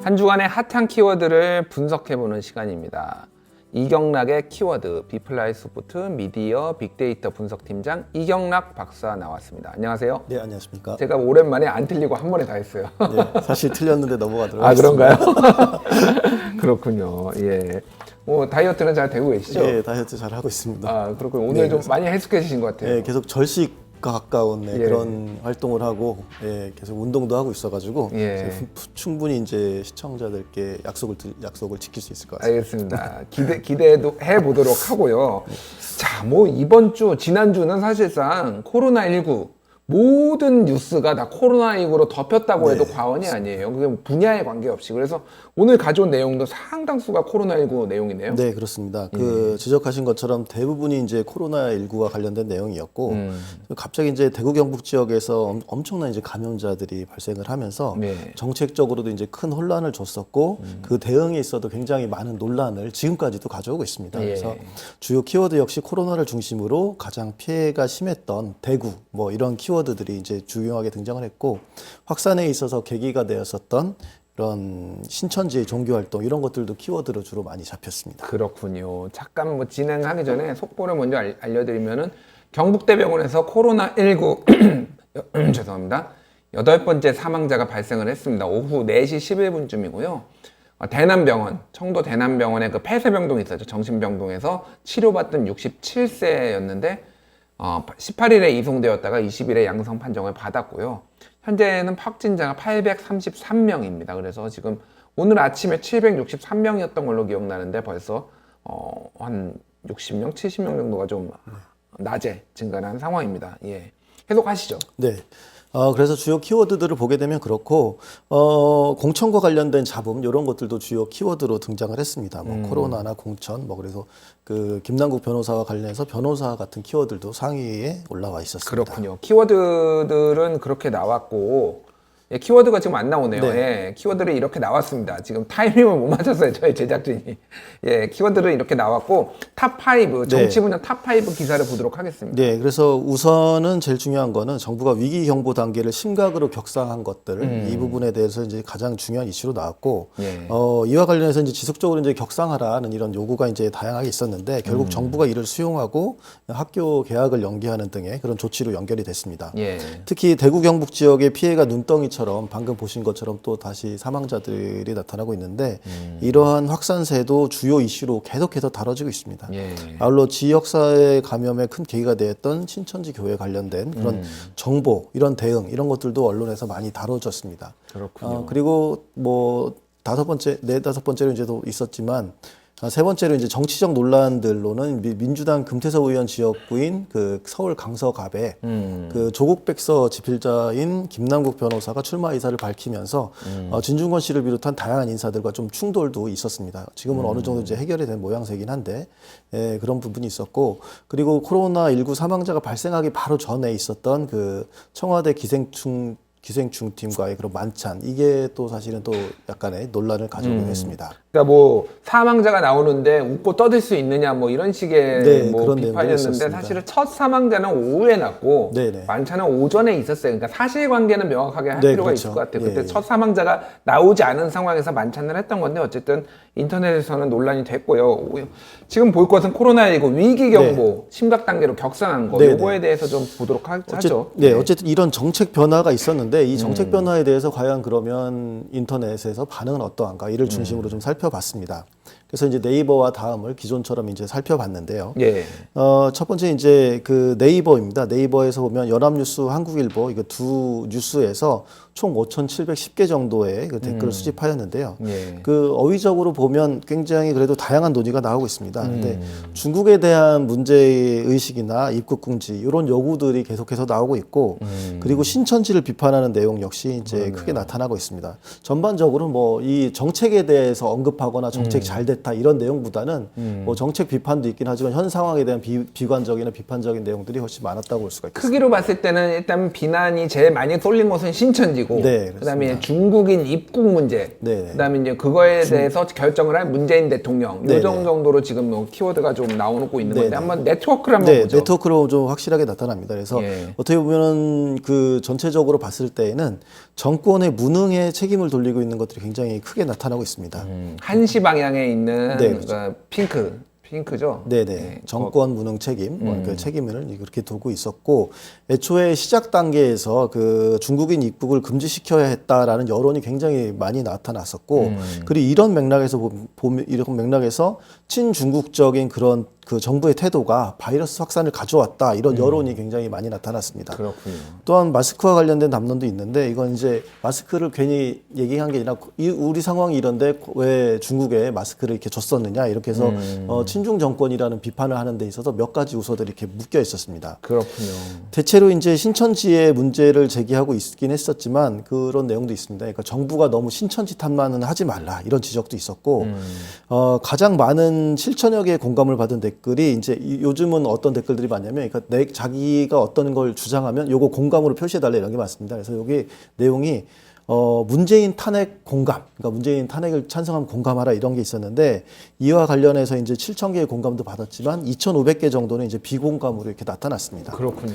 한 주간의 핫한 키워드를 분석해보는 시간입니다. 이경락의 키워드, 비플라이소프트 미디어 빅데이터 분석팀장 이경락 박사 나왔습니다. 안녕하세요. 네, 안녕하십니까. 제가 오랜만에 안 틀리고 한 번에 다 했어요. 네, 사실 틀렸는데 넘어가도록 아, 하겠습니다. 그런가요? 그렇군요. 예. 뭐 다이어트는 잘 되고 계시죠? 네, 다이어트 잘 하고 있습니다. 아, 그렇군요. 오늘 네, 좀 그래서- 많이 헬스케지신 것 같아요. 네, 계속 절식과 가까운 예. 그런 활동을 하고 계속 운동도 하고 있어가지고 예. 충분히 이제 시청자들께 약속을 지킬 수 있을 것 같습니다. 알겠습니다. 기대도 해보도록 하고요. 자, 뭐 이번 주, 지난주는 사실상 코로나19 모든 뉴스가 다 코로나19로 덮였다고 해도 과언이 아니에요. 그게 분야에 관계없이. 그래서 오늘 가져온 내용도 상당수가 코로나19 내용이네요. 네, 그렇습니다. 그 지적하신 것처럼 대부분이 이제 코로나19과 관련된 내용이었고, 갑자기 이제 대구 경북 지역에서 엄청난 이제 감염자들이 발생을 하면서 네. 정책적으로도 이제 큰 혼란을 줬었고, 그 대응에 있어도 굉장히 많은 논란을 지금까지도 가져오고 있습니다. 예. 그래서 주요 키워드 역시 코로나를 중심으로 가장 피해가 심했던 대구, 뭐 이런 키워드들이 이제 중요하게 등장을 했고, 확산에 있어서 계기가 되었었던 이런 신천지의 종교활동 이런 것들도 키워드로 주로 많이 잡혔습니다. 그렇군요. 잠깐 뭐 진행하기 전에 속보를 먼저 알려드리면은 경북대병원에서 코로나19 죄송합니다. 8번째 사망자가 발생을 했습니다. 오후 4시 11분쯤이고요. 대남병원, 청도 대남병원에 그 폐쇄병동이 있었죠. 정신병동에서 치료받던 67세였는데 18일에 이송되었다가 20일에 양성 판정을 받았고요. 현재는 확진자가 833명입니다. 그래서 지금 오늘 아침에 763명이었던 걸로 기억나는데 벌써 한 60명, 70명 정도가 좀 낮에 증가한 상황입니다. 예. 계속하시죠. 네. 그래서 주요 키워드들을 보게 되면 그렇고, 공천과 관련된 잡음, 이런 것들도 주요 키워드로 등장을 했습니다. 뭐, 코로나나 공천, 뭐, 그래서 그, 김남국 변호사와 관련해서 변호사 같은 키워드들도 상위에 올라와 있었습니다. 그렇군요. 키워드들은 그렇게 나왔고, 예, 키워드가 지금 안 나오네요. 네. 예, 키워드를 이렇게 나왔습니다. 지금 타이밍을 못 맞췄어요. 저희 제작진이. 예, 키워드는 이렇게 나왔고, 탑5, 정치 분야 탑5 기사를 보도록 하겠습니다. 네, 그래서 우선은 제일 중요한 거는 정부가 위기 경보 단계를 심각으로 격상한 것들, 이 부분에 대해서 이제 가장 중요한 이슈로 나왔고, 예. 이와 관련해서 이제 지속적으로 이제 격상하라는 이런 요구가 이제 다양하게 있었는데, 결국 정부가 이를 수용하고 학교 개학을 연기하는 등의 그런 조치로 연결이 됐습니다. 예. 특히 대구 경북 지역의 피해가 눈덩이처럼 방금 보신 것처럼 또 다시 사망자들이 나타나고 있는데 이러한 확산세도 주요 이슈로 계속해서 다뤄지고 있습니다. 예. 아울러 지역사회 감염에 큰 계기가 되었던 신천지 교회 관련된 그런 정보, 이런 대응, 이런 것들도 언론에서 많이 다뤄졌습니다. 그렇군요. 그리고 뭐 네다섯 번째로 이제도 있었지만 세 번째로 이제 정치적 논란들로는 민주당 금태섭 의원 지역구인 그 서울 강서갑에 그 조국 백서 집필자인 김남국 변호사가 출마 의사를 밝히면서 진중권 씨를 비롯한 다양한 인사들과 좀 충돌도 있었습니다. 지금은 어느 정도 이제 해결이 된 모양새긴 한데 그런 부분이 있었고, 그리고 코로나19 사망자가 발생하기 바로 전에 있었던 그 청와대 기생충팀과의 그런 만찬, 이게 또 사실은 또 약간의 논란을 가져오긴 했습니다. 그러니까 뭐 사망자가 나오는데 웃고 떠들 수 있느냐 뭐 이런 식의 네, 뭐 그런 비판이었는데 내용도 사실은 첫 사망자는 오후에 났고 네네. 만찬은 오전에 있었어요. 그러니까 사실관계는 명확하게 할 네, 필요가 그렇죠. 있을 것 같아요. 예, 그때 예. 첫 사망자가 나오지 않은 상황에서 만찬을 했던 건데 어쨌든 인터넷에서는 논란이 됐고요. 지금 볼 것은 코로나19 위기 경보 심각 단계로 격상한 거, 네네. 요거에 대해서 좀 보도록 하죠. 어쨌든 이런 정책 변화가 있었는데 이 정책 변화에 대해서 과연 그러면 인터넷에서 반응은 어떠한가, 이를 중심으로 좀 살펴봤습니다. 그래서 이제 네이버와 다음을 기존처럼 이제 살펴봤는데요. 예. 첫 번째 이제 그 네이버입니다. 네이버에서 보면 연합뉴스, 한국일보 이거 두 뉴스에서 총 5,710개 정도의 그 댓글을 수집하였는데요. 예. 그 어휘적으로 보면 굉장히 그래도 다양한 논의가 나오고 있습니다. 근데 중국에 대한 문제 의식이나 입국 금지 이런 요구들이 계속해서 나오고 있고, 그리고 신천지를 비판하는 내용 역시 이제 크게 나타나고 있습니다. 전반적으로 뭐 이 정책에 대해서 언급하거나 정책 잘 됐다, 잘됐다 이런 내용보다는 뭐 정책 비판도 있긴 하지만 현 상황에 대한 비관적이나 비판적인 내용들이 훨씬 많았다고 볼 수가 있겠습니다. 크기로 봤을 때는 일단 비난이 제일 많이 쏠린 것은 신천지고, 네, 그다음에 중국인 입국 문제, 네. 그다음에 이제 그거에 대해서 결정을 할 문재인 대통령, 네, 요 정도로 지금 뭐 키워드가 좀 나오고 있는 네, 건데 네. 한번 네트워크를 한번 네, 보죠. 네트워크로 좀 확실하게 나타납니다. 그래서 예. 어떻게 보면은 그 전체적으로 봤을 때에는 정권의 무능에 책임을 돌리고 있는 것들이 굉장히 크게 나타나고 있습니다. 한시 방향에 있는 네, 그렇죠. 핑크죠. 네네. 네, 정권 무능 책임, 그 책임을 그렇게 두고 있었고, 애초에 시작 단계에서 그 중국인 입국을 금지시켜야 했다라는 여론이 굉장히 많이 나타났었고, 그리고 이런 맥락에서 이런 맥락에서 친중국적인 그런 그 정부의 태도가 바이러스 확산을 가져왔다 이런 여론이 굉장히 많이 나타났습니다. 그렇군요. 또한 마스크와 관련된 담론도 있는데 이건 이제 마스크를 괜히 얘기한 게 아니라 우리 상황이 이런데 왜 중국에 마스크를 이렇게 줬었느냐 이렇게 해서 친중 정권이라는 비판을 하는 데 있어서 몇 가지 요소들이 이렇게 묶여 있었습니다. 그렇군요. 대체로 이제 신천지의 문제를 제기하고 있긴 했었지만 그런 내용도 있습니다. 그러니까 정부가 너무 신천지 탓만은 하지 말라 이런 지적도 있었고 가장 많은 7천여 개의 공감을 받은 댓글이 이제 요즘은 어떤 댓글들이 많냐면 그러니까 자기가 어떤 걸 주장하면 요거 공감으로 표시해달라 이런 게 많습니다. 그래서 여기 내용이 문재인 탄핵 공감, 그러니까 문재인 탄핵을 찬성하면 공감하라 이런 게 있었는데 이와 관련해서 이제 7천 개의 공감도 받았지만 2,500개 정도는 이제 비공감으로 이렇게 나타났습니다. 그렇군요.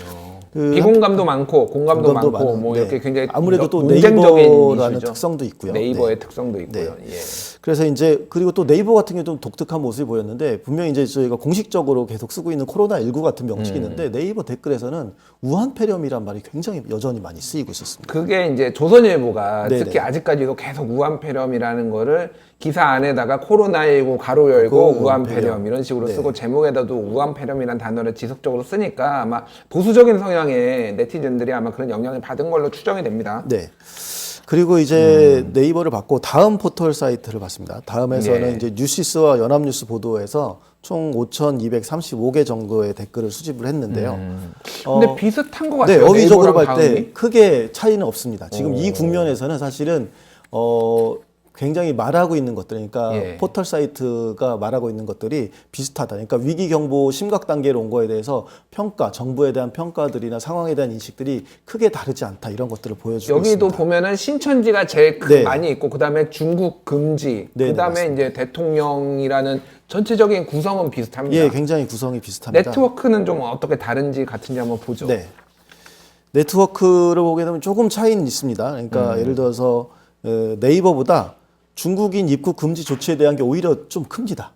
그 비공감도 많고 공감도 많고 많은, 뭐 이렇게 굉장히 아무래도 또 논쟁적인 네이버라는 이슈죠. 특성도 있고요. 네이버의 네. 특성도 있고요. 예. 그래서 이제 그리고 또 네이버 같은 경우 좀 독특한 모습이 보였는데 분명히 이제 저희가 공식적으로 계속 쓰고 있는 코로나19 같은 명칭이 있는데 네이버 댓글에서는 우한 폐렴이란 말이 굉장히 여전히 많이 쓰이고 있었습니다. 그게 이제 조선일보가 네네. 특히 아직까지도 계속 우한폐렴이라는 거를 기사 안에다가 코로나19 가로 열고 우한폐렴 이런 식으로 네. 쓰고 제목에다도 우한폐렴이라는 단어를 지속적으로 쓰니까 아마 보수적인 성향의 네티즌들이 아마 그런 영향을 받은 걸로 추정이 됩니다. 네. 그리고 이제 네이버를 받고 다음 포털 사이트를 봤습니다. 다음에서는 예. 이제 뉴시스와 연합뉴스 보도에서 총 5,235개 정도의 댓글을 수집을 했는데요. 근데 비슷한 것 네, 같아요. 어휘적으로 네이버랑 볼 때 다음이? 크게 차이는 없습니다. 지금 이 국면에서는 사실은 굉장히 말하고 있는 것들, 그러니까 예. 포털 사이트가 말하고 있는 것들이 비슷하다. 그러니까 위기 경보 심각 단계로 온 거에 대해서 평가, 정부에 대한 평가들이나 상황에 대한 인식들이 크게 다르지 않다. 이런 것들을 보여주고 여기도 있습니다. 보면은 신천지가 제일 네. 많이 있고 그다음에 중국 금지, 네, 네, 그다음에 맞습니다. 이제 대통령이라는 전체적인 구성은 비슷합니다. 예, 굉장히 구성이 비슷합니다. 네트워크는 좀 어떻게 다른지 같은지 한번 보죠. 네. 네트워크를 보게 되면 조금 차이는 있습니다. 그러니까 예를 들어서 네이버보다 중국인 입국 금지 조치에 대한 게 오히려 좀 큽니다.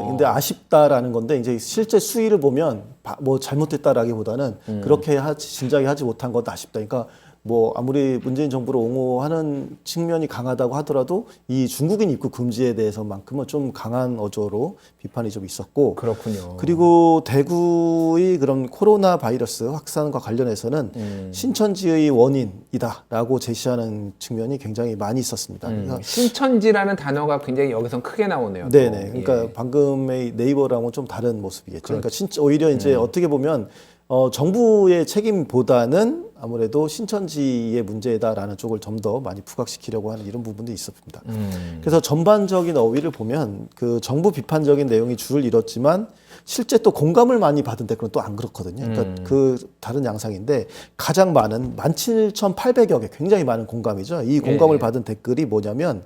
근데 아쉽다라는 건데 이제 실제 수위를 보면 뭐 잘못됐다라기보다는 그렇게 진작에 하지 못한 건 아쉽다. 그러니까 뭐 아무리 문재인 정부를 옹호하는 측면이 강하다고 하더라도 이 중국인 입국 금지에 대해서만큼은 좀 강한 어조로 비판이 좀 있었고 그렇군요. 그리고 대구의 그런 코로나 바이러스 확산과 관련해서는 신천지의 원인이다라고 제시하는 측면이 굉장히 많이 있었습니다. 그러니까 신천지라는 단어가 굉장히 여기서 크게 나오네요. 또. 네네. 그러니까 예. 방금의 네이버랑은 좀 다른 모습이겠죠. 그러니까 오히려 이제 어떻게 보면 정부의 책임보다는 아무래도 신천지의 문제다라는 쪽을 좀 더 많이 부각시키려고 하는 이런 부분도 있었습니다. 그래서 전반적인 어휘를 보면 그 정부 비판적인 내용이 줄을 이뤘지만 실제 또 공감을 많이 받은 댓글은 또 안 그렇거든요. 그러니까 그 다른 양상인데 가장 많은 17,800여 개 굉장히 많은 공감이죠. 이 공감을 예. 받은 댓글이 뭐냐면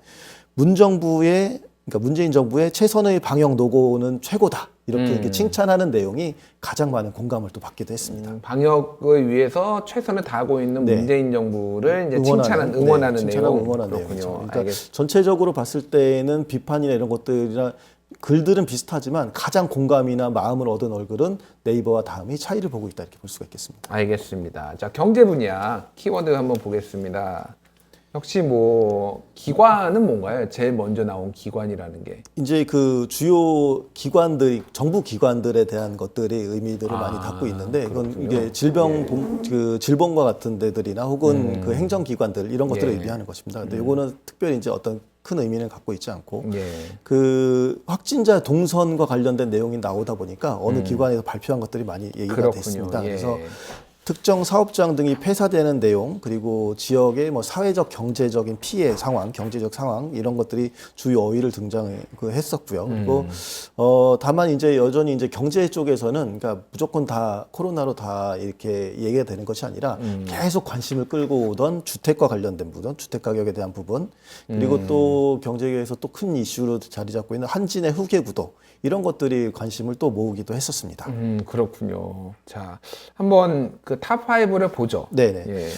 그러니까 문재인 정부의 최선의 방역 노고는 최고다. 이렇게 칭찬하는 내용이 가장 많은 공감을 또 받기도 했습니다. 방역을 위해서 최선을 다하고 있는 네. 문재인 정부를 이제 응원하는 응원하는 내용. 응원하는 그렇군요. 내용이죠. 그러니까 알겠습니다. 전체적으로 봤을 때는 비판이나 이런 것들이나 글들은 비슷하지만 가장 공감이나 마음을 얻은 얼굴은 네이버와 다음이 차이를 보고 있다 이렇게 볼 수가 있겠습니다. 알겠습니다. 자, 경제 분야 키워드 한번 보겠습니다. 역시 뭐 기관은 뭔가요? 제일 먼저 나온 기관이라는 게. 이제 그 주요 기관들, 정부 기관들에 대한 것들이 의미들을 많이 갖고 있는데 이건 이게 질병과 같은 데들이나 혹은 그 행정기관들 이런 것들을 예. 의미하는 것입니다. 근데 이거는 특별히 이제 어떤 큰 의미는 갖고 있지 않고 예. 그 확진자 동선과 관련된 내용이 나오다 보니까 어느 기관에서 발표한 것들이 많이 얘기가 그렇군요. 됐습니다. 예. 그래서 특정 사업장 등이 폐사되는 내용, 그리고 지역의 뭐 사회적 경제적인 피해 상황, 경제적 상황 이런 것들이 주요 어휘를 했었고요. 그리고 다만 이제 여전히 이제 경제 쪽에서는 그러니까 무조건 다 코로나로 다 이렇게 얘기가 되는 것이 아니라 계속 관심을 끌고 오던 주택과 관련된 부분, 주택 가격에 대한 부분, 그리고 또 경제계에서 또 큰 이슈로 자리 잡고 있는 한진의 후계 구도 이런 것들이 관심을 또 모으기도 했었습니다. 그렇군요. 자, 한번 그 탑5를 보죠. 네네. 예.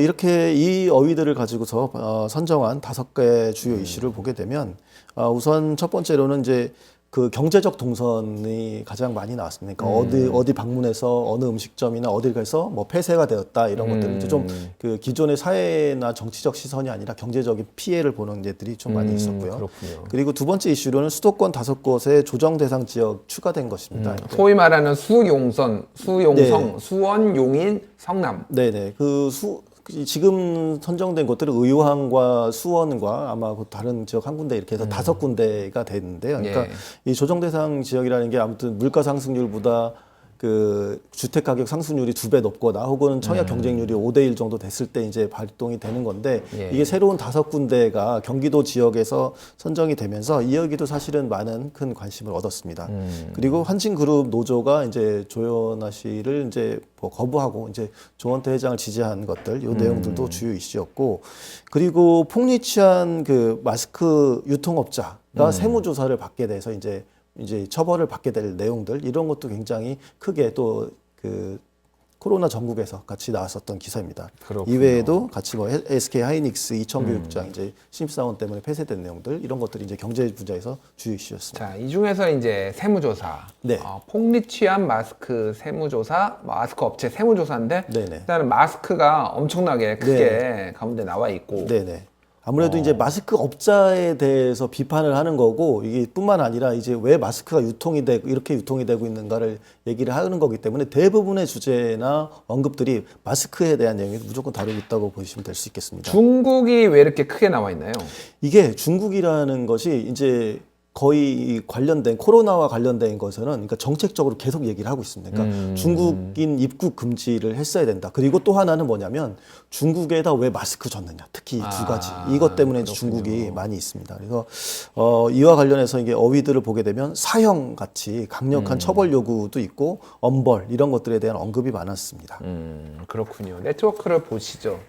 이렇게 이 어휘들을 가지고서 선정한 5개 주요 이슈를 보게 되면 우선 첫 번째로는 이제 그 경제적 동선이 가장 많이 나왔습니다. 그러니까 어디 방문해서 어느 음식점이나 어딜 가서 뭐 폐쇄가 되었다 이런 것들은 좀 그 기존의 사회나 정치적 시선이 아니라 경제적인 피해를 보는 예들이 좀 많이 있었고요. 그렇군요. 그리고 두 번째 이슈로는 수도권 5곳에 조정 대상 지역 추가된 것입니다. 소위 말하는 수용성, 네. 수원, 용인, 성남. 네네. 지금 선정된 곳들은 의왕과 수원과 아마 그 다른 지역 한 군데 이렇게 해서 5군데가 되는데요. 그러니까 이 조정 대상 지역이라는 게 아무튼 물가 상승률보다 그 주택 가격 상승률이 2배 높거나 혹은 청약 경쟁률이 5대1 정도 됐을 때 이제 발동이 되는 건데 이게 새로운 5군데가 경기도 지역에서 선정이 되면서 이 여기도 사실은 많은 큰 관심을 얻었습니다. 그리고 한진그룹 노조가 이제 조현아 씨를 이제 뭐 거부하고 이제 조원태 회장을 지지한 것들, 이 내용들도 주요 이슈였고, 그리고 폭리취한 그 마스크 유통업자가 세무조사를 받게 돼서 이제 처벌을 받게 될 내용들 이런 것도 굉장히 크게 또 그 코로나 전국에서 같이 나왔었던 기사입니다. 그렇군요. 이외에도 같이 뭐 SK 하이닉스 이천교육장 이제 신입사원 때문에 폐쇄된 내용들 이런 것들이 이제 경제 분야에서 주요 이슈였습니다. 자, 이 중에서 이제 세무조사, 네. 폭리취한 마스크 세무조사, 마스크 업체 세무조사인데 네네. 일단은 마스크가 엄청나게 크게 가운데 나와 있고 네네. 아무래도 이제 마스크 업자에 대해서 비판을 하는 거고 이게 뿐만 아니라 이제 왜 마스크가 이렇게 유통이 되고 있는가를 얘기를 하는 거기 때문에 대부분의 주제나 언급들이 마스크에 대한 내용이 무조건 다루고 있다고 보시면 될 수 있겠습니다. 중국이 왜 이렇게 크게 나와 있나요? 이게 중국이라는 것이 이제 거의 관련된 코로나와 관련된 것에는 그러니까 정책적으로 계속 얘기를 하고 있습니다. 그러니까 중국인 입국 금지를 했어야 된다. 그리고 또 하나는 뭐냐면 중국에다 왜 마스크 줬느냐. 특히 이 두 가지. 이것 때문에 그렇군요. 중국이 많이 있습니다. 그래서 이와 관련해서 이게 어휘들을 보게 되면 사형 같이 강력한 처벌 요구도 있고 엄벌 이런 것들에 대한 언급이 많았습니다. 그렇군요. 네트워크를 보시죠.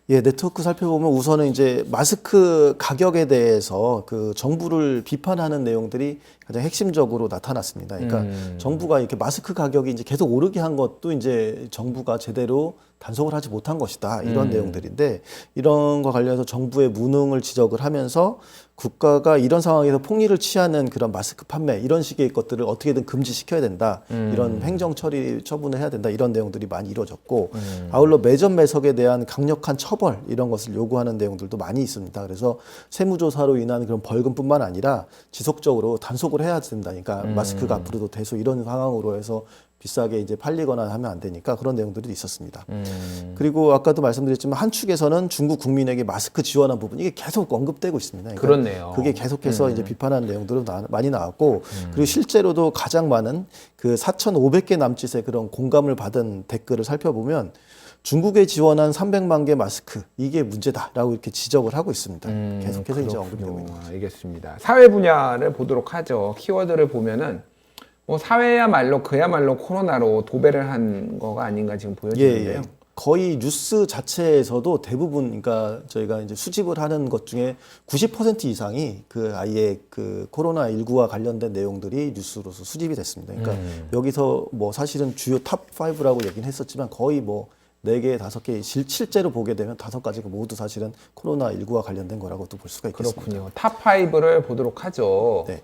예, 네트워크 살펴보면 우선은 이제 마스크 가격에 대해서 그 정부를 비판하는 내용들이 가장 핵심적으로 나타났습니다. 그러니까 정부가 이렇게 마스크 가격이 이제 계속 오르게 한 것도 이제 정부가 제대로 단속을 하지 못한 것이다. 이런 내용들인데 이런 거 관련해서 정부의 무능을 지적을 하면서 국가가 이런 상황에서 폭리를 취하는 그런 마스크 판매 이런 식의 것들을 어떻게든 금지시켜야 된다. 이런 행정 처리 처분을 해야 된다. 이런 내용들이 많이 이루어졌고 아울러 매점 매석에 대한 강력한 처벌 이런 것을 요구하는 내용들도 많이 있습니다. 그래서 세무조사로 인한 그런 벌금뿐만 아니라 지속적으로 단속을 해야 된다. 그러니까 마스크가 앞으로도 계속 이런 상황으로 해서 비싸게 이제 팔리거나 하면 안 되니까 그런 내용들이 있었습니다. 그리고 아까도 말씀드렸지만 한 축에서는 중국 국민에게 마스크 지원한 부분 이게 계속 언급되고 있습니다. 그러니까 그렇네요. 그게 계속해서 이제 비판하는 내용들도 많이 나왔고 그리고 실제로도 가장 많은 그 4,500개 남짓의 그런 공감을 받은 댓글을 살펴보면 중국에 지원한 300만 개 마스크 이게 문제다라고 이렇게 지적을 하고 있습니다. 계속해서 이제 언급되고 있는 거죠. 알겠습니다. 사회 분야를 보도록 하죠. 키워드를 보면은 뭐 사회야말로 그야말로 코로나로 도배를 한 거가 아닌가 지금 보여지는데요. 거의 뉴스 자체에서도 대부분 그러니까 저희가 이제 수집을 하는 것 중에 90% 이상이 그 아예 그 코로나19와 관련된 내용들이 뉴스로서 수집이 됐습니다. 그러니까 여기서 뭐 사실은 주요 탑 5라고 얘기는 했었지만 거의 뭐 4개, 5개 실제로 보게 되면 5가지가 모두 사실은 코로나19와 관련된 거라고도 볼 수가 있겠습니다. 그렇군요. 탑 5를 보도록 하죠. 네.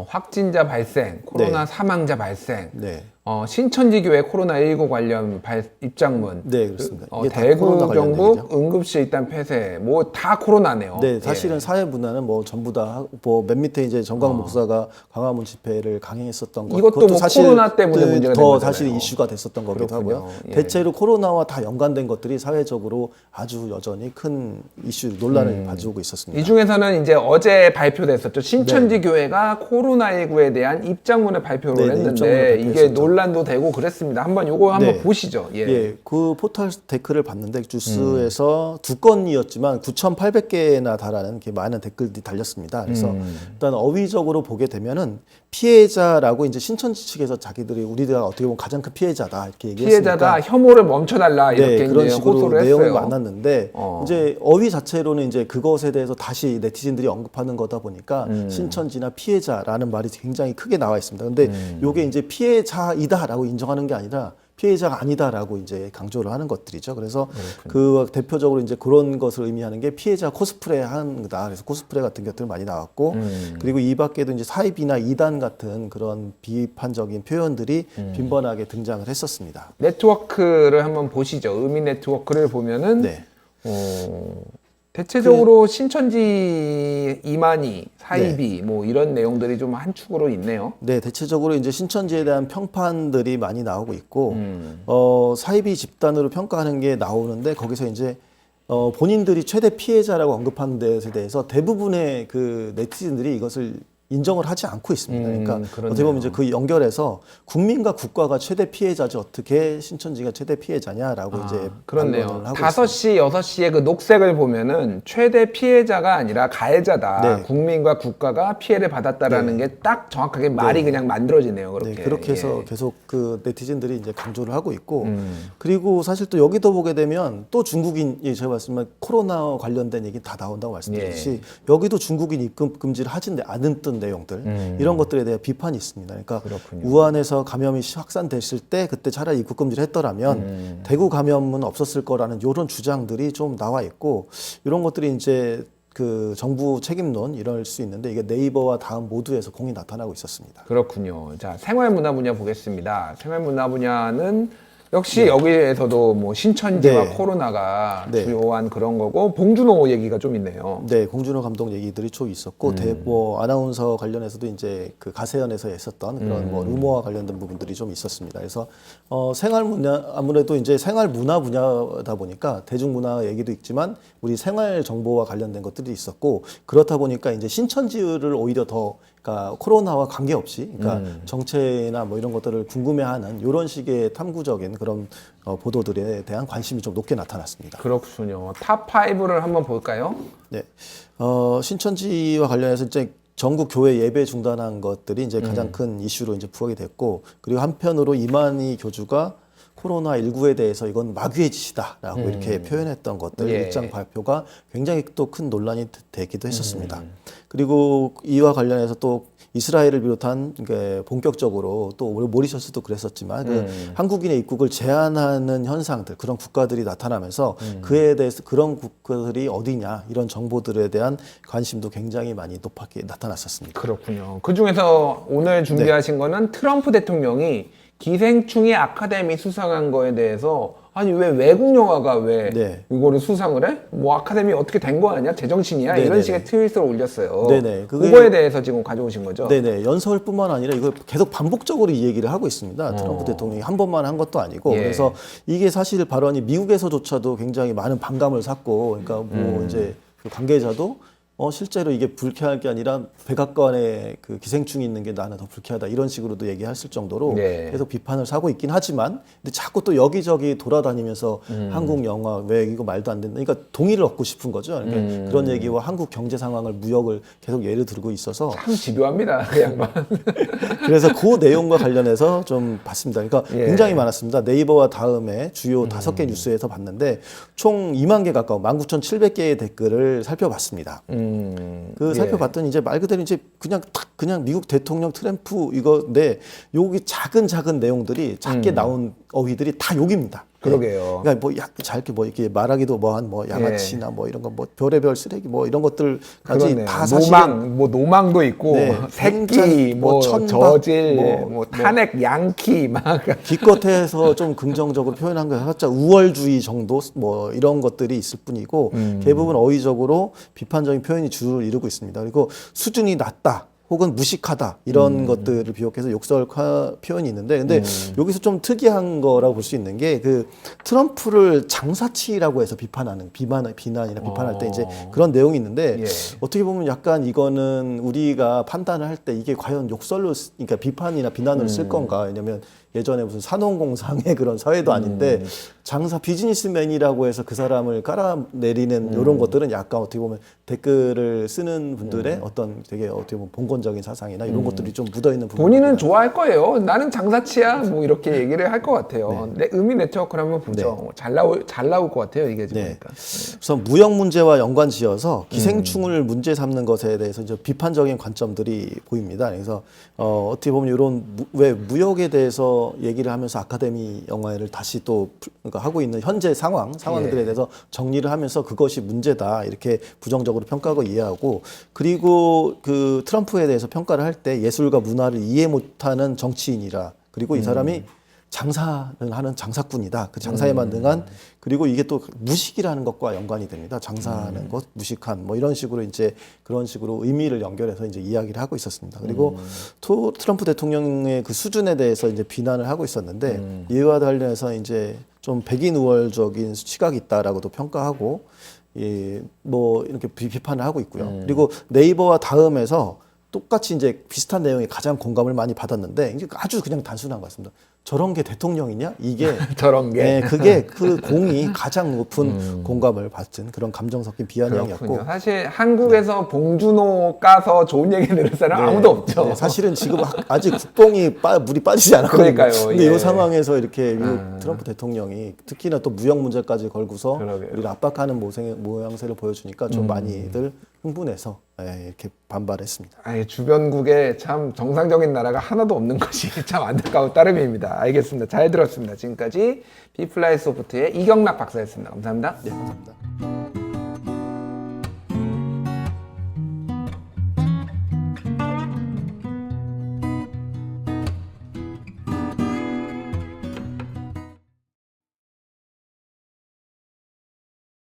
확진자 발생, 코로나 사망자 발생, 네. 신천지교회 코로나19 관련 입장문, 네, 그렇습니다. 이게 다 대구 코로나 관련 경북 얘기죠. 응급실 일단 폐쇄, 뭐 다 코로나네요. 네, 사실은 사회 문화는 뭐 전부 다 뭐 맨 밑에 이제 정광 목사가 광화문 집회를 강행했었던 것, 이것도 뭐 사실 코로나 때문에 문제가 된 더 거잖아요. 사실 이슈가 됐었던 거기도 그렇군요. 하고요. 예. 대체로 코로나와 다 연관된 것들이 사회적으로 아주 여전히 큰 이슈 논란을 가지고 있었습니다. 이 중에서는 이제 어제 발표됐었죠. 신천지교회가 코로나19에 대한 입장문을 발표를 네, 네, 했는데 입장문을 이게 발표했었죠. 논란도 되고 그랬습니다. 한번 요거 한번 네. 보시죠. 예. 그 포털 댓글을 봤는데 뉴스에서 두 건이었지만 9,800개나 달하는 이렇게 많은 댓글들이 달렸습니다. 그래서 일단 어휘적으로 보게 되면은 피해자라고 이제 신천지 측에서 자기들이 우리가 어떻게 보면 가장 큰 피해자다 이렇게 얘기했으니까 피해자다, 혐오를 멈춰달라 이렇게 그런 이제 식으로 호소를 내용이 했어요. 많았는데 이제 어휘 자체로는 이제 그것에 대해서 다시 네티즌들이 언급하는 거다 보니까 신천지나 피해자라는 말이 굉장히 크게 나와 있습니다. 근데 요게 이제 피해자이다라고 인정하는 게 아니라 피해자가 아니다라고 이제 강조를 하는 것들이죠. 그래서 그 대표적으로 이제 그런 것을 의미하는 게 피해자 코스프레 하는 거다. 그래서 코스프레 같은 것들 많이 나왔고 그리고 이 밖에도 이제 사입이나 이단 같은 그런 비판적인 표현들이 빈번하게 등장을 했었습니다. 네트워크를 한번 보시죠. 의미 네트워크를 보면은 네. 대체적으로 신천지 이만희, 사이비 뭐 이런 내용들이 좀 한 축으로 있네요. 네, 대체적으로 이제 신천지에 대한 평판들이 많이 나오고 있고, 사이비 집단으로 평가하는 게 나오는데, 거기서 이제, 본인들이 최대 피해자라고 언급하는 데에 대해서 대부분의 그 네티즌들이 이것을 인정을 하지 않고 있습니다. 그러니까 그렇네요. 어떻게 보면 이제 그 연결해서 국민과 국가가 최대 피해자지 어떻게 신천지가 최대 피해자냐라고 이제 그렇네요. 반론을 하고 5시, 6시에 그 녹색을 보면은 최대 피해자가 아니라 가해자다. 네. 국민과 국가가 피해를 받았다라는 게 딱 정확하게 말이 그냥 만들어지네요. 그렇게. 네, 그렇게 해서 예. 계속 그 네티즌들이 이제 강조를 하고 있고, 그리고 사실 또 여기도 보게 되면 또 중국인이 제가 말씀한 코로나 관련된 얘기 다 나온다고 말씀드렸듯이 여기도 중국인 입국 금지를 하지 않은 내용들 이런 것들에 대해 비판이 있습니다. 그러니까 그렇군요. 우한에서 감염이 확산됐을 때 그때 차라리 입국 금지를 했더라면 대구 감염은 없었을 거라는 이런 주장들이 좀 나와 있고 이런 것들이 이제 그 정부 책임론 이럴 수 있는데 이게 네이버와 다음 모두에서 공이 나타나고 있었습니다. 그렇군요. 자, 생활문화 분야 보겠습니다. 생활문화 분야는 역시 여기에서도 뭐 신천지와 네. 코로나가 네. 주요한 그런 거고 봉준호 얘기가 좀 있네요. 네, 공준호 감독 얘기들이 좀 있었고, 뭐 아나운서 관련해서도 이제 그 가세연에서 했었던 그런 뭐 루머와 관련된 부분들이 좀 있었습니다. 그래서 생활 문화 아무래도 이제 생활 문화 분야다 보니까 대중문화 얘기도 있지만 우리 생활 정보와 관련된 것들이 있었고 그렇다 보니까 이제 신천지를 오히려 더 그러니까 코로나와 관계없이 그러니까 정체나 뭐 이런 것들을 궁금해하는 이런 식의 탐구적인 그런 보도들에 대한 관심이 좀 높게 나타났습니다. 그렇군요. 탑5를 한번 볼까요? 네, 신천지와 관련해서 이제 전국 교회 예배 중단한 것들이 이제 가장 큰 이슈로 이제 부각이 됐고, 그리고 한편으로 이만희 교주가 코로나19에 대해서 이건 마귀의 짓이다라고 이렇게 표현했던 것들 예. 입장 발표가 굉장히 또 큰 논란이 되기도 했었습니다. 그리고 이와 관련해서 또 이스라엘을 비롯한 본격적으로 또 모리셔스도 그랬었지만 그 한국인의 입국을 제한하는 현상들 그런 국가들이 나타나면서 그에 대해서 그런 국가들이 어디냐 이런 정보들에 대한 관심도 굉장히 많이 높게 나타났었습니다. 그렇군요. 그 중에서 오늘 준비하신 거는 트럼프 대통령이 기생충의 아카데미 수상한 거에 대해서 아니 왜 외국 영화가 왜 네. 이거를 수상을 해? 뭐 아카데미 어떻게 된 거 아니야? 제정신이야? 네네네. 이런 식의 트윗을 올렸어요. 네네. 그거에 대해서 지금 가져오신 거죠? 네네. 연설뿐만 아니라 이걸 계속 반복적으로 이 얘기를 하고 있습니다. 트럼프 대통령이 한 번만 한 것도 아니고. 예. 그래서 이게 사실 발언이 미국에서조차도 굉장히 많은 반감을 샀고, 그러니까 뭐 이제 그 관계자도 실제로 이게 불쾌할 게 아니라 백악관에 그 기생충이 있는 게 나는 더 불쾌하다 이런 식으로도 얘기했을 정도로 네. 계속 비판을 사고 있긴 하지만 근데 자꾸 또 여기저기 돌아다니면서 한국 영화 왜 이거 말도 안 된다. 그러니까 동의를 얻고 싶은 거죠. 그러니까 그런 얘기와 한국 경제 상황을 무역을 계속 예를 들고 있어서 참 집요합니다. 그 양반. 그래서 그 내용과 관련해서 좀 봤습니다. 그러니까 예. 굉장히 많았습니다. 네이버와 다음에 주요 5개 뉴스에서 봤는데 총 2만 개 가까운 19,700개의 댓글을 살펴봤습니다. 그 살펴봤더니 이제 말 그대로 이제 그냥 미국 대통령 트럼프 이거인데 여기 작은 내용들이 작게 나온 어휘들이 다 욕입니다. 그러게요. 그러니까 뭐 잘게 뭐 이렇게 말하기도 뭐한 뭐 양아치나 뭐 이런 거 뭐 별의별 쓰레기 뭐 이런 것들까지 그러네요. 다 사실은 노망도 있고 네, 새끼 굉장히 뭐 천박, 저질 뭐 뭐 탄핵 양키 막 기껏해서 좀 긍정적으로 표현한 거 살짝 우월주의 정도 뭐 이런 것들이 있을 뿐이고 대부분 어휘적으로 비판적인 표현이 주를 이루고 있습니다. 그리고 수준이 낮다. 혹은 무식하다 이런 것들을 비롯해서 욕설 표현이 있는데 근데 여기서 좀 특이한 거라고 볼 수 있는 게 그 트럼프를 장사치라고 해서 비난이나 비판할 때 이제 그런 내용이 있는데 예. 어떻게 보면 약간 이거는 우리가 판단을 할 때 이게 과연 욕설로 그러니까 비판이나 비난으로 쓸 건가 왜냐면 예전에 무슨 산업공상의 그런 사회도 아닌데 장사 비즈니스맨이라고 해서 그 사람을 깔아내리는 이런 것들은 약간 어떻게 보면 댓글을 쓰는 분들의 어떤 되게 어떻게 보면 봉건적인 사상이나 이런 것들이 좀 묻어있는 부분. 본인은 좋아할 거예요. 나는 장사치야. 뭐 이렇게 얘기를 할 것 같아요. 내 의미 네트워크를 한번 보죠. 잘 나올 것 같아요. 이게 지금 보니까. 그래서 무역 문제와 연관지어서 기생충을 문제 삼는 것에 대해서 이제 비판적인 관점들이 보입니다. 그래서 어떻게 보면 이런 왜 무역에 대해서 얘기를 하면서 아카데미 영화를 다시 또 그러니까 하고 있는 현재 상황들에 대해서 정리를 하면서 그것이 문제다 이렇게 부정적으로 평가하고 이해하고 그리고 그 트럼프에 대해서 평가를 할 때 예술과 문화를 이해 못하는 정치인이라 그리고 이 사람이 장사는 하는 장사꾼이다. 그 장사에만 능한 그리고 이게 또 무식이라는 것과 연관이 됩니다. 장사하는 것, 무식한 뭐 이런 식으로 이제 그런 식으로 의미를 연결해서 이제 이야기를 하고 있었습니다. 그리고 트럼프 대통령의 그 수준에 대해서 이제 비난을 하고 있었는데 이와 관련해서 이제 좀 백인 우월적인 시각이 있다라고도 평가하고 뭐 이렇게 비판을 하고 있고요. 그리고 네이버와 다음에서 똑같이 이제 비슷한 내용에 가장 공감을 많이 받았는데 이게 아주 그냥 단순한 것 같습니다. 저런 게 대통령이냐? 이게 저런 게. 네, 그게 그 공이 가장 높은 공감을 받은 그런 감정 섞인 비아냥이었고 그렇군요. 사실 한국에서 봉준호 까서 좋은 얘기 들을 사람 아무도 없죠. 네, 사실은 지금 아직 국뽕이 물이 빠지지 않았거든요. 그러니까요. 근데 예. 이 상황에서 이렇게 트럼프 대통령이 특히나 또 무역 문제까지 걸고서 그러게요. 우리를 압박하는 모양새를 보여주니까 좀 많이들 흥분해서 이렇게 반발했습니다. 아니, 주변국에 참 정상적인 나라가 하나도 없는 것이 참 안타까운 따름입니다. 알겠습니다. 잘 들었습니다. 지금까지 비플라이 소프트의 이경락 박사였습니다. 감사합니다. 네, 감사합니다.